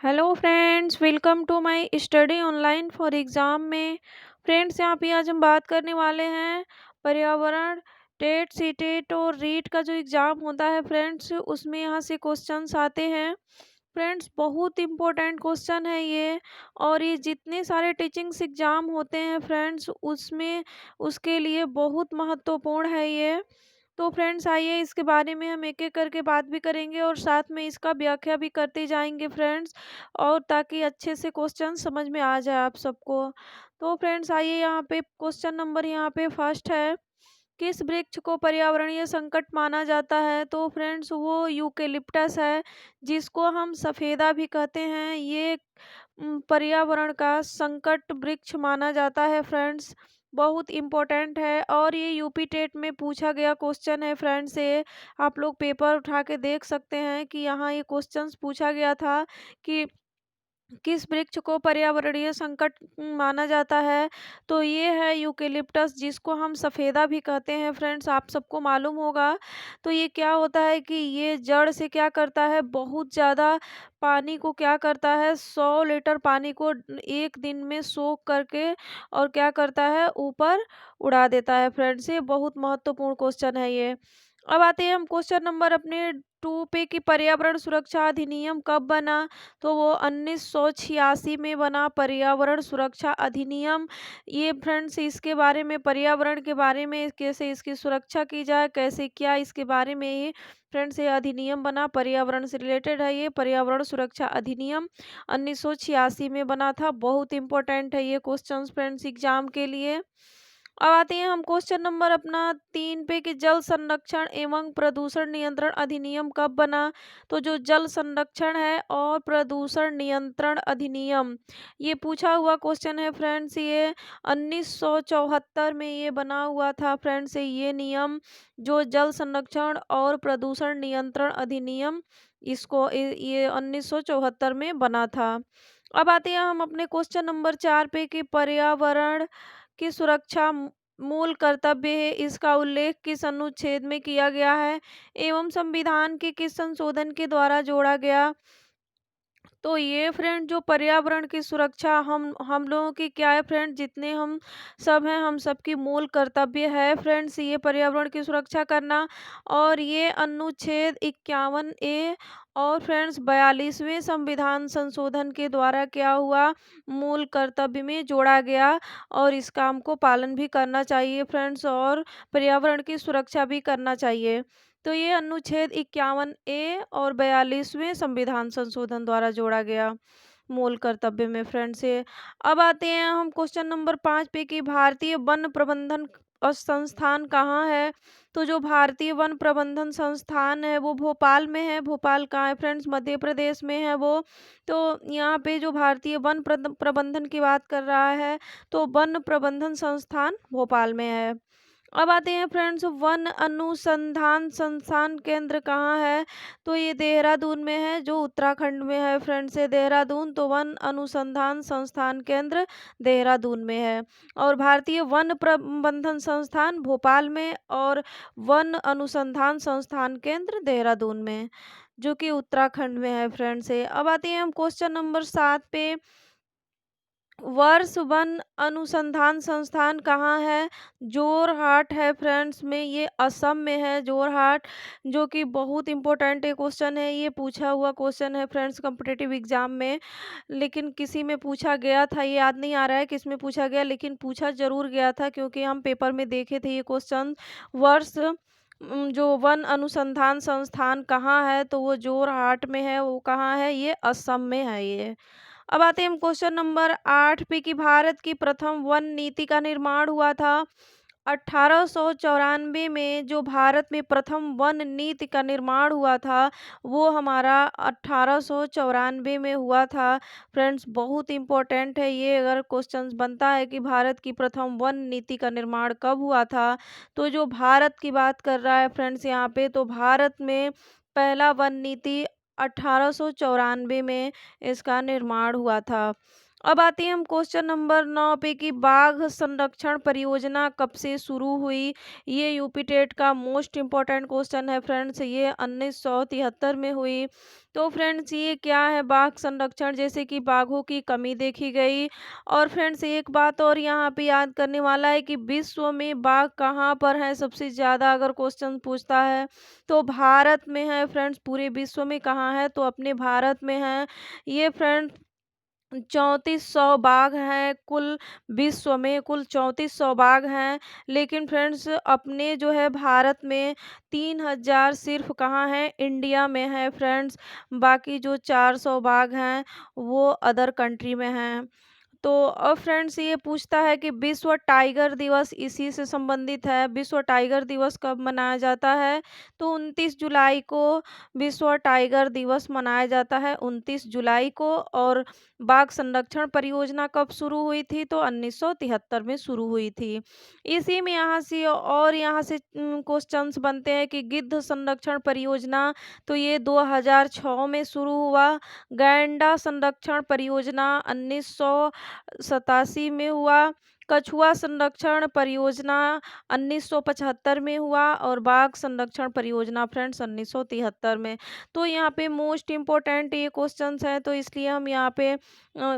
Hello friends, welcome to my study online for exam में। Friends, यहाँ पे आज हम बात करने वाले हैं पर्यावरण टेट सीटेट और रीट का जो एग्ज़ाम होता है फ्रेंड्स, उसमें यहाँ से क्वेश्चंस आते हैं। फ्रेंड्स, बहुत इंपॉर्टेंट क्वेश्चन है ये। और ये जितने सारे टीचिंग्स एग्ज़ाम होते हैं फ्रेंड्स, उसमें उसके लिए बहुत महत्वपूर्ण है ये। तो फ्रेंड्स, आइए इसके बारे में हम एक-एक करके बात भी करेंगे और साथ में इसका व्याख्या भी करते जाएँगे फ्रेंड्स, और ताकि अच्छे से क्वेश्चन समझ में आ जाए आप सबको। तो फ्रेंड्स, आइए यहाँ पे क्वेश्चन नंबर यहाँ पे फर्स्ट है, किस वृक्ष को पर्यावरणीय संकट माना जाता है? तो फ्रेंड्स, वो यूकेलिप्टस है, जिसको हम सफ़ेदा भी कहते हैं। ये पर्यावरण का संकट वृक्ष माना जाता है फ्रेंड्स। बहुत इम्पोर्टेंट है और ये यूपी टेट में पूछा गया क्वेश्चन है फ्रेंड्स। ये आप लोग पेपर उठा के देख सकते हैं कि यहाँ ये क्वेश्चंस पूछा गया था कि किस वृक्ष को पर्यावरणीय संकट माना जाता है? तो ये है यूकेलिप्टस, जिसको हम सफ़ेदा भी कहते हैं फ्रेंड्स, आप सबको मालूम होगा। तो ये क्या होता है कि ये जड़ से क्या करता है, बहुत ज़्यादा पानी को क्या करता है, 100 लीटर पानी को एक दिन में सोख करके और क्या करता है, ऊपर उड़ा देता है फ्रेंड्स। ये बहुत महत्वपूर्ण क्वेश्चन है ये। अब आते हैं हम क्वेश्चन नंबर अपने 2 पे कि पर्यावरण सुरक्षा अधिनियम कब बना? तो वो 1986 में बना पर्यावरण सुरक्षा अधिनियम। ये फ्रेंड्स, इसके बारे में, पर्यावरण के बारे में, कैसे इसकी सुरक्षा की जाए, कैसे क्या, इसके बारे में ये फ्रेंड्स ये अधिनियम बना। पर्यावरण से रिलेटेड है ये पर्यावरण सुरक्षा अधिनियम, 1986 में बना था। बहुत इंपॉर्टेंट है ये क्वेश्चन फ्रेंड्स एग्जाम के लिए। अब आते हैं हम क्वेश्चन नंबर अपना 3 पे कि जल संरक्षण एवं प्रदूषण नियंत्रण अधिनियम कब बना? तो जो जल संरक्षण है और प्रदूषण नियंत्रण अधिनियम, ये पूछा हुआ क्वेश्चन है फ्रेंड्स। ये 1974 में ये बना हुआ था फ्रेंड्स। ये नियम जो जल संरक्षण और प्रदूषण नियंत्रण अधिनियम, ये 1974 में बना था। अब आते हैं हम अपने क्वेश्चन नंबर 4 पे कि पर्यावरण की सुरक्षा मूल कर्तव्य है, इसका उल्लेख किस अनुच्छेद में किया गया है एवं संविधान के किस संशोधन के द्वारा जोड़ा गया? तो ये फ्रेंड जो पर्यावरण की सुरक्षा हम लोगों की क्या है फ्रेंड, जितने हम सब हैं, हम सबकी मूल कर्तव्य है फ्रेंड्स ये पर्यावरण की सुरक्षा करना। और ये अनुच्छेद 51A और फ्रेंड्स 42वें संविधान संशोधन के द्वारा क्या हुआ, मूल कर्तव्य में जोड़ा गया। और इस काम को पालन भी करना चाहिए फ्रेंड्स, और पर्यावरण की सुरक्षा भी करना चाहिए। तो ये अनुच्छेद 51A और 42वें संविधान संशोधन द्वारा जोड़ा गया मूल कर्तव्य में फ्रेंड्स ये। अब आते हैं हम क्वेश्चन नंबर 5 पे कि भारतीय वन प्रबंधन संस्थान कहाँ है? तो जो भारतीय वन प्रबंधन संस्थान है वो भोपाल में है। भोपाल कहाँ है फ्रेंड्स? मध्य प्रदेश में है वो। तो यहाँ पे जो भारतीय वन प्रबंधन की बात कर रहा है, तो वन प्रबंधन संस्थान भोपाल में है। अब आते हैं फ्रेंड्स, वन अनुसंधान संस्थान केंद्र कहाँ है? तो ये देहरादून में है, जो उत्तराखंड में है फ्रेंड्स। ये देहरादून, तो वन अनुसंधान संस्थान केंद्र देहरादून में है। और भारतीय वन प्रबंधन संस्थान भोपाल में और वन अनुसंधान संस्थान केंद्र देहरादून में, जो कि उत्तराखंड में है फ्रेंड्स। अब आते हैं हम क्वेश्चन नंबर 7 पे, वर्ष वन अनुसंधान संस्थान कहाँ है? जोरहाट है फ्रेंड्स में, ये असम में है जोरहाट, जो कि बहुत इंपॉर्टेंट क्वेश्चन है। ये पूछा हुआ क्वेश्चन है फ्रेंड्स कॉम्पिटिटिव एग्जाम में, लेकिन किसी में पूछा गया था, ये याद नहीं आ रहा है किस में पूछा गया, लेकिन पूछा जरूर गया था क्योंकि हम पेपर में देखे थे ये क्वेश्चन। वर्ष जो वन अनुसंधान संस्थान कहाँ है, तो वो जोरहाट में है। वो कहाँ है? ये असम में है ये। अब आते हैं हम क्वेश्चन नंबर 8 पे कि भारत की प्रथम वन नीति का निर्माण हुआ था 1894 में। जो भारत में प्रथम वन नीति का निर्माण हुआ था, वो हमारा 1894 में हुआ था फ्रेंड्स। बहुत इंपॉर्टेंट है ये, अगर क्वेश्चंस बनता है कि भारत की प्रथम वन नीति का निर्माण कब हुआ था, तो जो भारत की बात कर रहा है फ्रेंड्स यहाँ पे, तो भारत में पहला वन नीति 1894 में इसका निर्माण हुआ था। अब आते हैं हम क्वेश्चन नंबर 9 पे कि बाघ संरक्षण परियोजना कब से शुरू हुई? ये यूपी टेट का मोस्ट इम्पोर्टेंट क्वेश्चन है फ्रेंड्स। ये 1973 में हुई। तो फ्रेंड्स ये क्या है, बाघ संरक्षण, जैसे कि बाघों की कमी देखी गई। और फ्रेंड्स एक बात और यहाँ पे याद करने वाला है कि विश्व में बाघ कहाँ पर है सबसे ज़्यादा, अगर क्वेश्चन पूछता है तो भारत में है फ्रेंड्स। पूरे विश्व में कहाँ है, तो अपने भारत में है ये फ्रेंड्स। 3400 बाघ हैं कुल, विश्व में कुल 3400 बाघ हैं। लेकिन फ्रेंड्स अपने जो है भारत में 3000 सिर्फ कहाँ है, इंडिया में है फ्रेंड्स। बाकी जो 400 बाघ हैं वो अदर कंट्री में हैं। तो अब फ्रेंड्स ये पूछता है कि विश्व टाइगर दिवस इसी से संबंधित है। विश्व टाइगर दिवस कब मनाया जाता है, तो 29 जुलाई को विश्व टाइगर दिवस मनाया जाता है, 29 जुलाई को। और बाघ संरक्षण परियोजना कब शुरू हुई थी, तो 1973 में शुरू हुई थी। इसी में यहाँ से क्वेश्चंस बनते हैं कि गिद्ध संरक्षण परियोजना, तो ये 2006 में शुरू हुआ। गैंडा संरक्षण परियोजना 1987 में हुआ। कछुआ संरक्षण परियोजना 1975 में हुआ। और बाघ संरक्षण परियोजना फ्रेंड्स 1973 में। तो यहाँ पे मोस्ट इम्पोर्टेंट ये क्वेश्चंस हैं, तो इसलिए हम यहाँ पे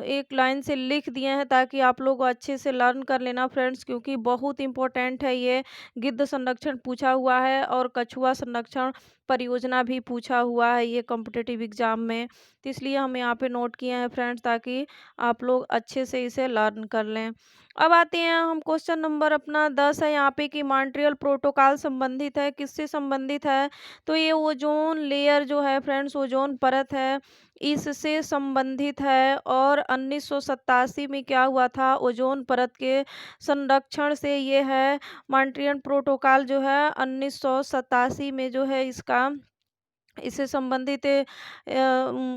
एक लाइन से लिख दिए हैं ताकि आप लोग अच्छे से लर्न कर लेना फ्रेंड्स, क्योंकि बहुत इम्पोर्टेंट है ये। गिद्ध संरक्षण पूछा हुआ है और कछुआ संरक्षण परियोजना भी पूछा हुआ है ये कॉम्पिटिटिव एग्जाम में। तो इसलिए हम यहाँ पे नोट किए हैं फ्रेंड्स, ताकि आप लोग अच्छे से इसे लर्न कर लें। अब आते हैं हम क्वेश्चन नंबर अपना 10 है यहाँ पे कि मॉन्ट्रियल प्रोटोकॉल संबंधित है, किससे संबंधित है, तो ये ओजोन लेयर जो है फ्रेंड्स, ओजोन परत है, इससे संबंधित है। और 1987 में क्या हुआ था, ओजोन परत के संरक्षण से ये है। मॉन्ट्रियल प्रोटोकॉल जो है 1987 में जो है इससे संबंधित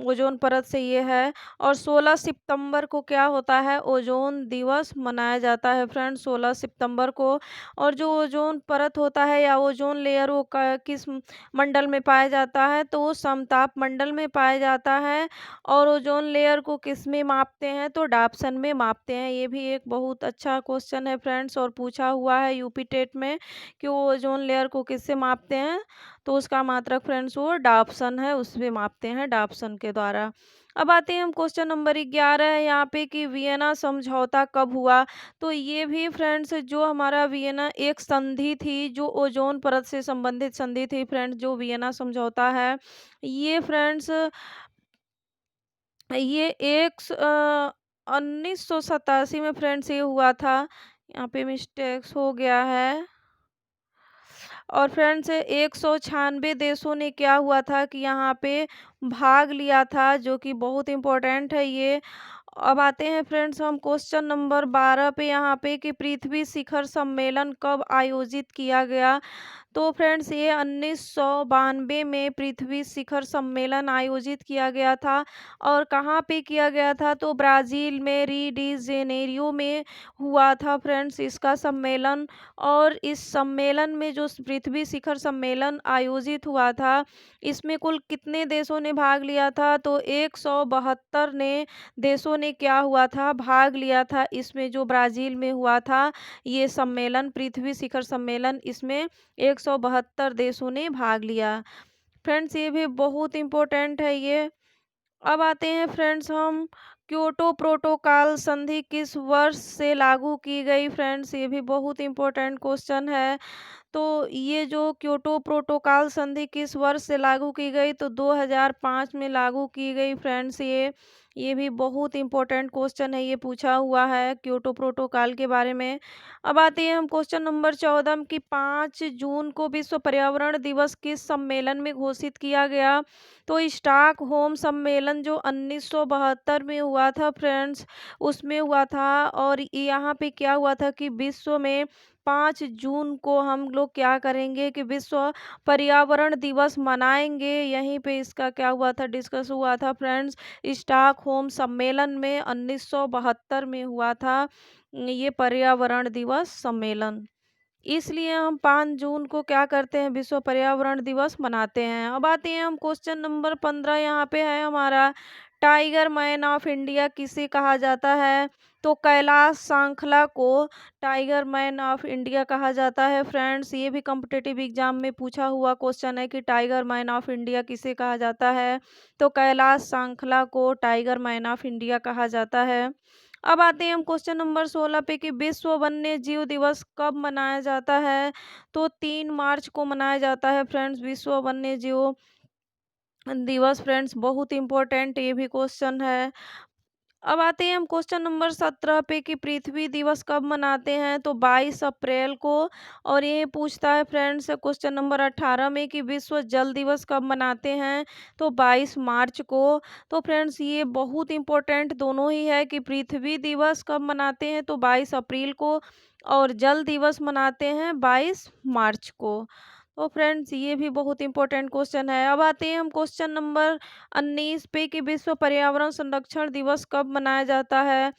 ओजोन परत से ये है। और 16 सितंबर को क्या होता है, ओजोन दिवस मनाया जाता है फ्रेंड्स, 16 सितंबर को। और जो ओजोन परत होता है या ओजोन लेयर वो किस मंडल में पाया जाता है, तो वो समताप मंडल में पाया जाता है। और ओजोन लेयर को किस में मापते हैं, तो डाप्सन में मापते हैं। ये भी एक बहुत अच्छा क्वेश्चन है फ्रेंड्स, और पूछा हुआ है यूपी टेट में कि वो ओजोन लेयर को किससे मापते हैं, तो उसका मात्रक फ्रेंड्स वो डाप्सन है, उसमें मापते हैं डाप्सन के द्वारा। अब आते हैं हम क्वेश्चन नंबर 11 है यहाँ पे कि वियना समझौता कब हुआ, तो ये भी फ्रेंड्स जो हमारा वियना एक संधि थी, जो ओजोन परत से संबंधित संधि थी फ्रेंड्स, जो वियना समझौता है ये फ्रेंड्स ये 1987 में फ्रेंड्स ये हुआ था। यहाँ पे मिस्टेक्स हो गया है। और फ्रेंड्स 196 देशों ने क्या हुआ था कि यहाँ पे भाग लिया था, जो कि बहुत इम्पोर्टेंट है ये। अब आते हैं फ्रेंड्स हम क्वेश्चन नंबर 12 पे यहाँ पे कि पृथ्वी शिखर सम्मेलन कब आयोजित किया गया, तो फ्रेंड्स ये 1992 में पृथ्वी शिखर सम्मेलन आयोजित किया गया था। और कहाँ पे किया गया था, तो ब्राज़ील में री डी जेनेरियो में हुआ था फ्रेंड्स इसका सम्मेलन। और इस सम्मेलन में जो पृथ्वी शिखर सम्मेलन आयोजित हुआ था, इसमें कुल कितने देशों ने भाग लिया था, तो 172 ने देशों ने क्या हुआ था, भाग लिया था इसमें, जो ब्राज़ील में हुआ था ये सम्मेलन, पृथ्वी शिखर सम्मेलन। इसमें 172 देशों ने भाग लिया फ्रेंड्स, ये भी बहुत इम्पोर्टेंट है ये। अब आते हैं फ्रेंड्स हम क्योटो प्रोटोकॉल संधि किस वर्ष से लागू की गई, फ्रेंड्स ये भी बहुत इम्पोर्टेंट क्वेश्चन है। तो ये जो क्योटो प्रोटोकॉल संधि किस वर्ष से लागू की गई, तो 2005 में लागू की गई फ्रेंड्स। ये भी बहुत इंपॉर्टेंट क्वेश्चन है, ये पूछा हुआ है क्योटो प्रोटोकॉल के बारे में। अब आते हैं हम क्वेश्चन नंबर 14 की 5 जून को विश्व पर्यावरण दिवस किस सम्मेलन में घोषित किया गया, तो स्टॉकहोम सम्मेलन जो 1972 में हुआ था फ्रेंड्स, उसमें हुआ था। और यहाँ पे क्या हुआ था कि विश्व में 5 जून को हम लोग क्या करेंगे कि विश्व पर्यावरण दिवस मनाएंगे। यहीं पे इसका क्या हुआ था, डिस्कस हुआ था फ्रेंड्स, स्टॉकहोम सम्मेलन में 1972 में हुआ था ये पर्यावरण दिवस सम्मेलन। इसलिए हम 5 जून को क्या करते हैं, विश्व पर्यावरण दिवस मनाते हैं। अब आते हैं हम क्वेश्चन नंबर 15, यहाँ पे है हमारा टाइगर मैन ऑफ इंडिया किसे कहा जाता है? तो कैलाश सांखला को टाइगर मैन ऑफ इंडिया कहा जाता है फ्रेंड्स। ये भी कॉम्पिटिटिव एग्जाम में पूछा हुआ क्वेश्चन है कि टाइगर मैन ऑफ इंडिया किसे कहा जाता है? तो कैलाश सांखला को टाइगर मैन ऑफ इंडिया कहा जाता है। अब आते हैं हम क्वेश्चन नंबर 16 पे कि विश्व वन्य जीव दिवस कब मनाया जाता है? तो 3 मार्च को मनाया जाता है फ्रेंड्स विश्व वन्य जीव दिवस फ्रेंड्स। बहुत इंपॉर्टेंट ये भी क्वेश्चन है। अब आते हैं हम क्वेश्चन नंबर 17 पे कि पृथ्वी दिवस कब मनाते हैं? तो 22 अप्रैल को। और ये पूछता है फ्रेंड्स क्वेश्चन नंबर 18 में कि विश्व जल दिवस कब मनाते हैं? तो 22 मार्च को। तो फ्रेंड्स ये बहुत इंपॉर्टेंट दोनों ही है कि पृथ्वी दिवस कब मनाते हैं? तो 22 अप्रैल को। और जल दिवस मनाते हैं 22 मार्च को। तो फ्रेंड्स ये भी बहुत इंपॉर्टेंट क्वेश्चन है। अब आते हैं हम क्वेश्चन नंबर 19 पे कि विश्व पर्यावरण संरक्षण दिवस कब मनाया जाता है?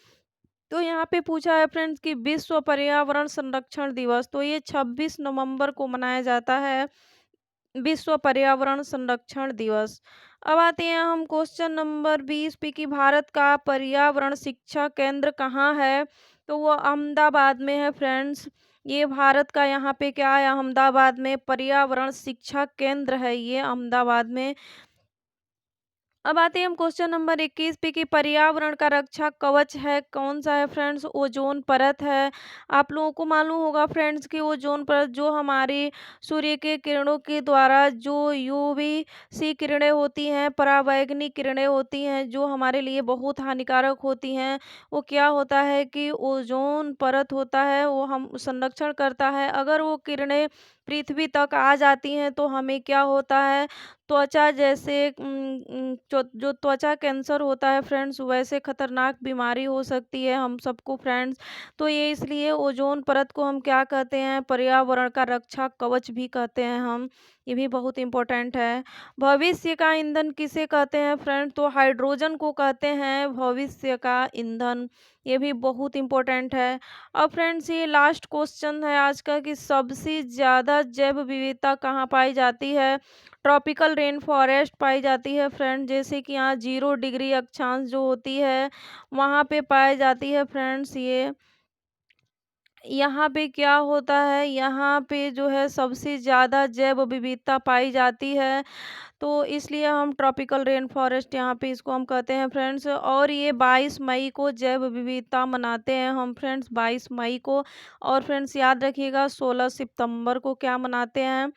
तो यहाँ पे पूछा है फ्रेंड्स कि विश्व पर्यावरण संरक्षण दिवस, तो ये 26 नवंबर को मनाया जाता है विश्व पर्यावरण संरक्षण दिवस। अब आते हैं हम क्वेश्चन नंबर 20 पे कि भारत का पर्यावरण शिक्षा केंद्र कहाँ है? तो वो अहमदाबाद में है फ्रेंड्स। ये भारत का यहाँ पे क्या है, अहमदाबाद में पर्यावरण शिक्षा केंद्र है ये अहमदाबाद में। अब आते हैं हम क्वेश्चन नंबर 21 पे कि पर्यावरण का रक्षा कवच है कौन सा है फ्रेंड्स? ओजोन परत है। आप लोगों को मालूम होगा फ्रेंड्स कि ओजोन परत जो हमारी सूर्य के किरणों के द्वारा जो यूवी सी किरणें होती हैं, पराबैंगनी किरणें होती हैं जो हमारे लिए बहुत हानिकारक होती हैं, वो क्या होता है कि ओजोन परत होता है वो हम संरक्षण करता है। अगर वो किरणें पृथ्वी तक आ जाती हैं तो हमें क्या होता है, त्वचा जैसे जो त्वचा कैंसर होता है फ्रेंड्स वैसे खतरनाक बीमारी हो सकती है हम सबको फ्रेंड्स। तो ये इसलिए ओजोन परत को हम क्या कहते हैं, पर्यावरण का रक्षा कवच भी कहते हैं हम। ये भी बहुत इंपॉर्टेंट है। भविष्य का ईंधन किसे कहते हैं फ्रेंड? तो हाइड्रोजन को कहते हैं भविष्य का ईंधन। ये भी बहुत इंपॉर्टेंट है। अब फ्रेंड्स ये लास्ट क्वेश्चन है आज का कि सबसे ज़्यादा जैव विविधता कहाँ पाई जाती है? ट्रॉपिकल रेन फॉरेस्ट पाई जाती है फ्रेंड। जैसे कि यहाँ 0 डिग्री अक्षांश जो होती है वहाँ पे पाई जाती है फ्रेंड्स। ये यहाँ पे क्या होता है, यहाँ पे जो है सबसे ज़्यादा जैव विविधता पाई जाती है, तो इसलिए हम ट्रॉपिकल रेन फॉरेस्ट यहाँ पे इसको हम कहते हैं फ्रेंड्स। और ये 22 मई को जैव विविधता मनाते हैं हम फ्रेंड्स, 22 मई को। और फ्रेंड्स याद रखिएगा 16 सितंबर को क्या मनाते हैं।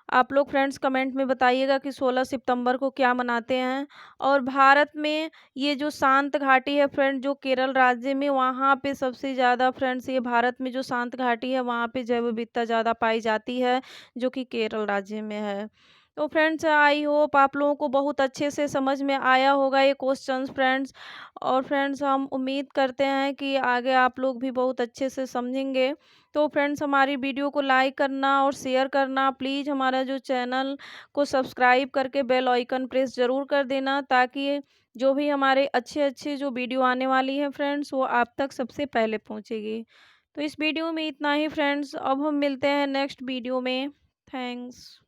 आप लोग फ्रेंड्स कमेंट में बताइएगा कि 16 सितंबर को क्या मनाते हैं। और भारत में ये जो शांत घाटी है फ्रेंड जो केरल राज्य में, वहाँ पे सबसे ज़्यादा फ्रेंड्स ये भारत में जो शांत घाटी है वहाँ पे जैव विविधता ज़्यादा पाई जाती है जो कि केरल राज्य में है। तो फ्रेंड्स आई होप आप लोगों को बहुत अच्छे से समझ में आया होगा ये क्वेश्चंस फ्रेंड्स। और फ्रेंड्स हम उम्मीद करते हैं कि आगे आप लोग भी बहुत अच्छे से समझेंगे। तो फ्रेंड्स हमारी वीडियो को लाइक करना और शेयर करना, प्लीज़ हमारा जो चैनल को सब्सक्राइब करके बेल आइकन प्रेस ज़रूर कर देना ताकि जो भी हमारे अच्छे अच्छे जो वीडियो आने वाली है फ्रेंड्स वो आप तक सबसे पहले पहुंचेगी। तो इस वीडियो में इतना ही फ्रेंड्स, अब हम मिलते हैं नेक्स्ट वीडियो में। थैंक्स।